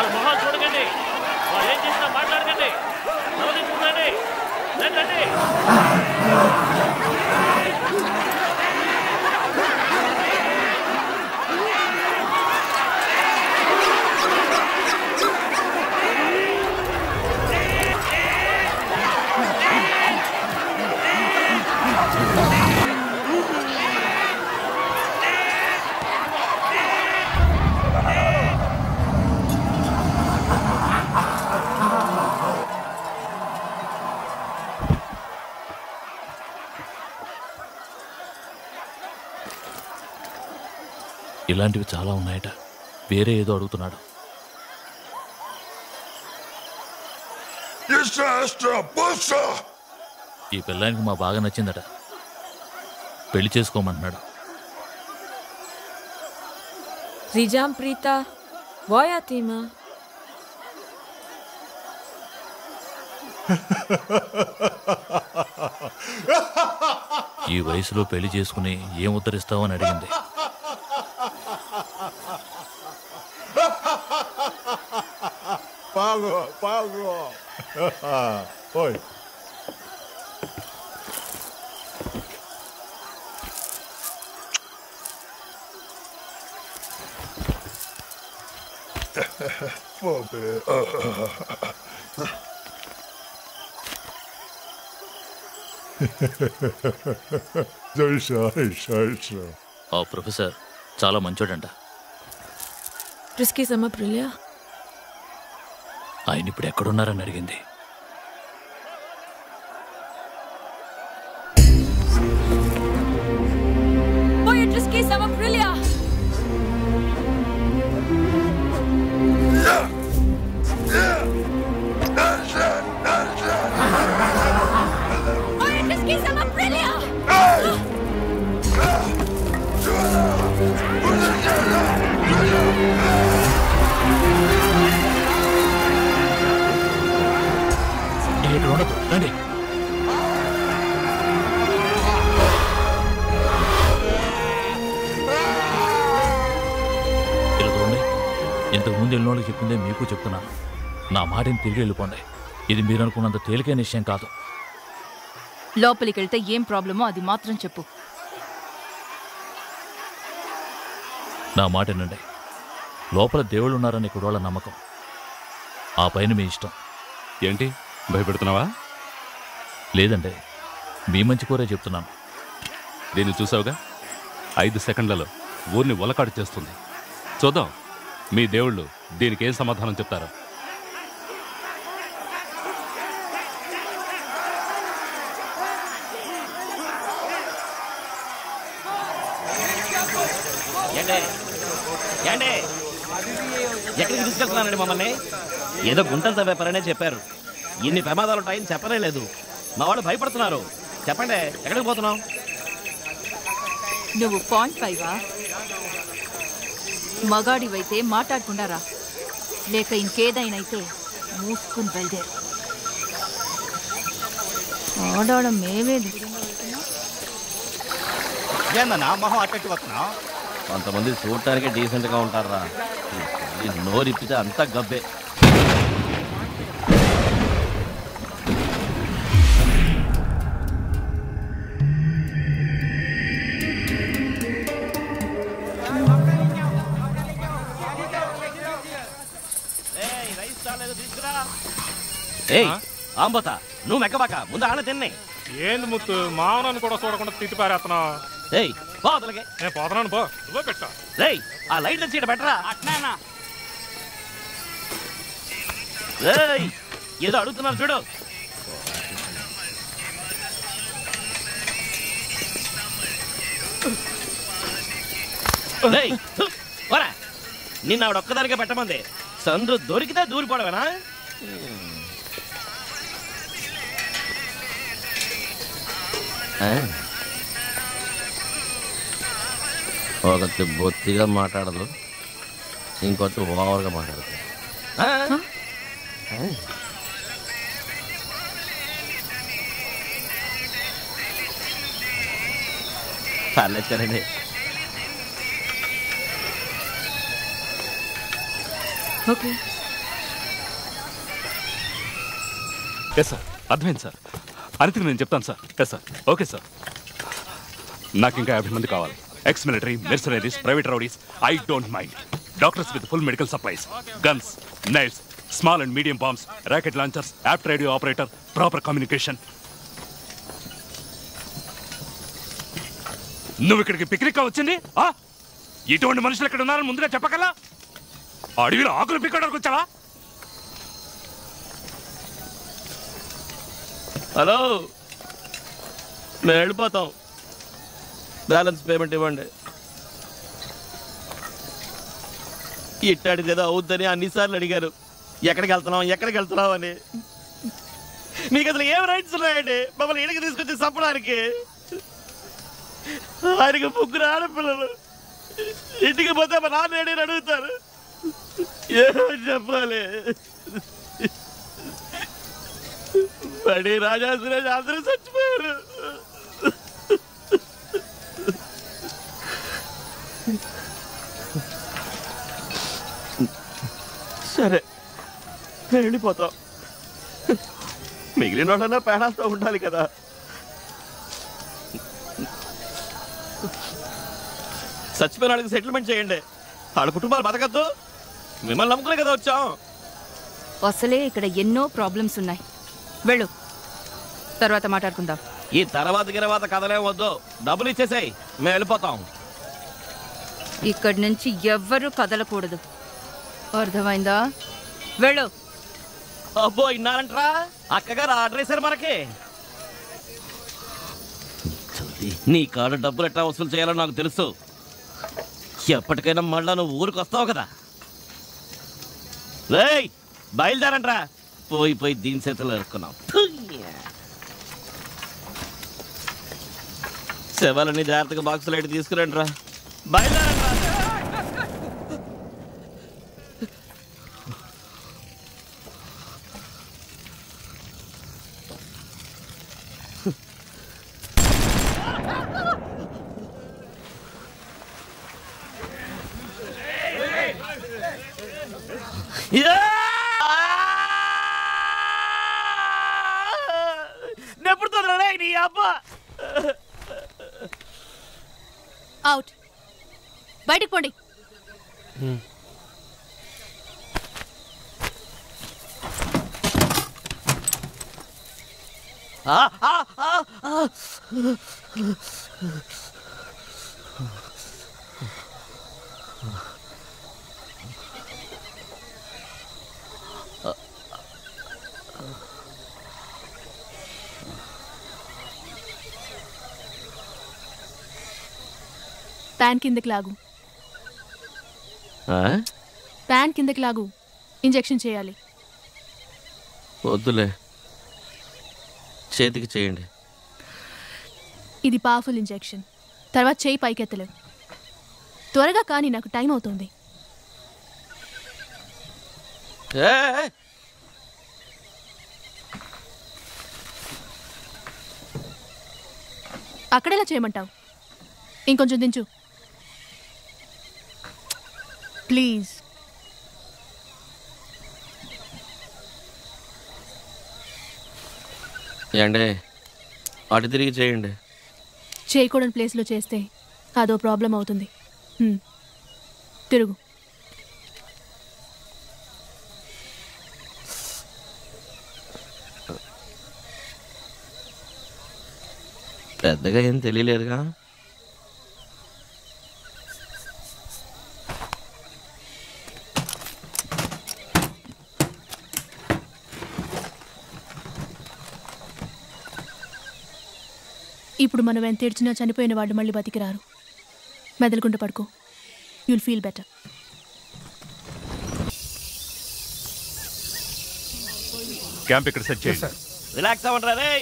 వాళ్ళ మొహాలు చూడకండి, వాళ్ళు ఏం చేసినా మాట్లాడకండి, నవదించుకోండి, రండి. ఇలాంటివి చాలా ఉన్నాయట. వేరే ఏదో అడుగుతున్నాడు. ఈ పిల్లానికి మా బాగా నచ్చిందట, పెళ్లి చేసుకోమంటున్నాడు. Rijam Prita, voja tima. ఈ వయసులో పెళ్లి చేసుకుని ఏం ఉద్ధరిస్తావు అని అడిగింది. Pago. Oi. ఆ ప్రొఫెసర్ చాలా మంచోడంట. Prisky sama Prilia. ఆయన ఇప్పుడు ఎక్కడున్నారని అడిగింది. Voja Prisky sama Prilia. Voja Prisky sama Prilia. ఇక్కడ ఉండదు, రండి. ఇలా చూడండి, ఇంతకు ముందు వెళ్ళినోళ్ళకి చెప్పిందే మీకు చెప్తున్నాను. నా మాటని తిరిగి వెళ్ళిపోండి. ఇది మీరు అనుకున్నంత తేలికైన విషయం కాదు. లోపలికి వెళ్తే ఏం ప్రాబ్లమో అది మాత్రం చెప్పు. నా మాట వినండి. లోపల దేవుళ్ళు ఉన్నారని ఇక్కడ వాళ్ళ నమ్మకం. ఆ పైన మీ ఇష్టం. ఏంటి భయపెడుతున్నావా? లేదండి, మీ మంచి కోరే చెప్తున్నాను. దీన్ని చూసావుగా, 5 సెకండ్లలో ఊరిని ఒలకాడు చేస్తుంది. చూద్దాం మీ దేవుళ్ళు దీనికి ఏం సమాధానం చెప్తారో. ఎక్కడికి తీసుకెళ్తున్నానండి మమ్మల్ని? ఏదో గుంటలు తవ్వేపారనే చెప్పారు. ఇన్ని ప్రమాదాలు ఉంటాయని చెప్పనే లేదు. మా వాళ్ళు భయపడుతున్నారు. చెప్పండి, ఎక్కడికి పోతున్నాం? నువ్వు 0.5 మగాడివైతే మాట్లాడకుండా రా, లేక ఇంకేదైనా అయితే మూసుకుని బయలుదేరు. ఆడాడం మేమేది ఏందన్నా మొహం అట్టట్టు వస్తున్నా? కొంతమంది చూడటానికి డీసెంట్గా ఉంటారా, నోరిప్పితే అంతా గబ్బే. ఆంబోతా, నువ్వు మెక్కబాక, ముందు ఆన తిన్నే. ఏంది ముత్తు, మావనాన్ని కూడా చూడకుండా తిట్టి పారేస్తున్నావు? నేను పోతున్నాను, పో. నువ్వే పెట్టా. రేయ్, ఆ లైట్ల చీట పెట్టరా. అట్నా రేయ్, ఏదో అడుగుతున్నారు చూడు. నిన్న ఆవిడ ఒక్కదానికే పెట్టమంది. సందు దొరికితే దూరిపోవడమేనా? ఒకటి బొత్తిగా మాట్లాడదు, ఇంకొకటి ఓవర్గా మాట్లాడదు. పర్లేదు కదండి. Okay. ఎస్ సార్, అర్థమైంది సార్. అనితికి నేను చెప్తాను sir. Yes sir, okay sir. నాకు ఇంకా 50 మంది కావాలి. Ex military, mercenaries, private rowdies. I don't mind. Doctors with full medical supplies, guns, knives, small and medium bombs, rocket launchers, యాప్ రేడియో ఆపరేటర్, ప్రాపర్ కమ్యూనికేషన్. నువ్వు ఇక్కడికి పిక్నిక్ వచ్చింది? ఇటువంటి మనుషులు ఇక్కడ ఉన్నారని ముందుగా చెప్పగలరా? అడవిలో ఆకులు పిక్కడానికి వచ్చావా? హలో, మేము వెళ్ళిపోతాం. బ్యాలెన్స్ పేమెంట్ ఇవ్వండి. ఇట్టాడిది ఏదో అవుద్దని అన్నిసార్లు అడిగారు. ఎక్కడికి వెళ్తున్నావు అని. మీకు అసలు ఏం రైట్స్ ఉన్నాయండి మమ్మల్ని ఇంటికి తీసుకొచ్చి చంపడానికి? ఆయనకి 3 ఆడపిల్లలు. ఇంటికి పోతే మా నాన్న ఏడని అడుగుతారు. ఏమో చెప్పాలి. బడి రాజా సురేష్ అందరూ చచ్చిపోయారు. సరే, వెళ్ళిపోతాం. మిగిలిన వాళ్ళన్నా ప్రాణాలతో ఉండాలి కదా. చచ్చిపోయిన వాళ్ళకి సెటిల్మెంట్ చేయండి. వాళ్ళ కుటుంబాలు బతకద్దు. మిమ్మల్ని నమ్ముకునే కదా వచ్చాం. అసలే ఇక్కడ ఎన్నో ప్రాబ్లమ్స్ ఉన్నాయి. వెళ్ళు, తర్వాత మాట్లాడుకుందాం. ఈ తర్వాత కథలే వద్దు. డబ్బులు ఇచ్చేసాయి, మేము వెళ్ళిపోతాం. ఇక్కడి నుంచి ఎవ్వరూ కదలకూడదు, అర్థమైందా? వెళ్ళు. అబ్బో, ఇన్నారంటరా? అక్కగారు ఆర్డర్ వేశారు మనకి. నీ కాడ డబ్బులు ఎట్లా వసూలు చేయాలో నాకు తెలుసు. ఎప్పటికైనా మళ్ళా నువ్వు ఊరికి వస్తావు కదా. రేయ్, బయలుదేరంట్రా. పోయి దీని చేతుల్లో ఎరుక్కున్నాం. శవాలన్నీ జాగ్రత్తగా బాక్సులు అయితే తీసుకురండి రా. బయలుదేరంట్రా. నెప్పుడుతుందిరా నీ అబ్బా. అవుట్, బయటికి పోండి. ప్యాన్ కిందకి లాగు. ప్యాన్ కిందకి లాగు. ఇంజెక్షన్ చేయాలి. వద్దులే, చేతికి చేయండి. ఇది పవర్ఫుల్ ఇంజెక్షన్. తర్వాత చేయి పైకెత్తలేవు. త్వరగా కానీ, నాకు టైం అవుతుంది. అక్కడెలా చేయమంటావు? ఇంకొంచెం దించు ప్లీజ్. ఏండే, అటు తిరిగి చేయండి. చేయకూడని ప్లేస్లో చేస్తే అదో ప్రాబ్లం అవుతుంది. తిరుగు. పెద్దగా ఏం తెలియలేదుగా. ఇప్పుడు మనం ఎంత ఏడ్చినా చనిపోయిన వాళ్ళు మళ్ళీ బతికిరారు. మెదలుకుంటూ పడుకో. You'll feel better. క్యాంప్ ఇక్కడ సెట్ చేయండి. రిలాక్స్ అవ్వండి రే.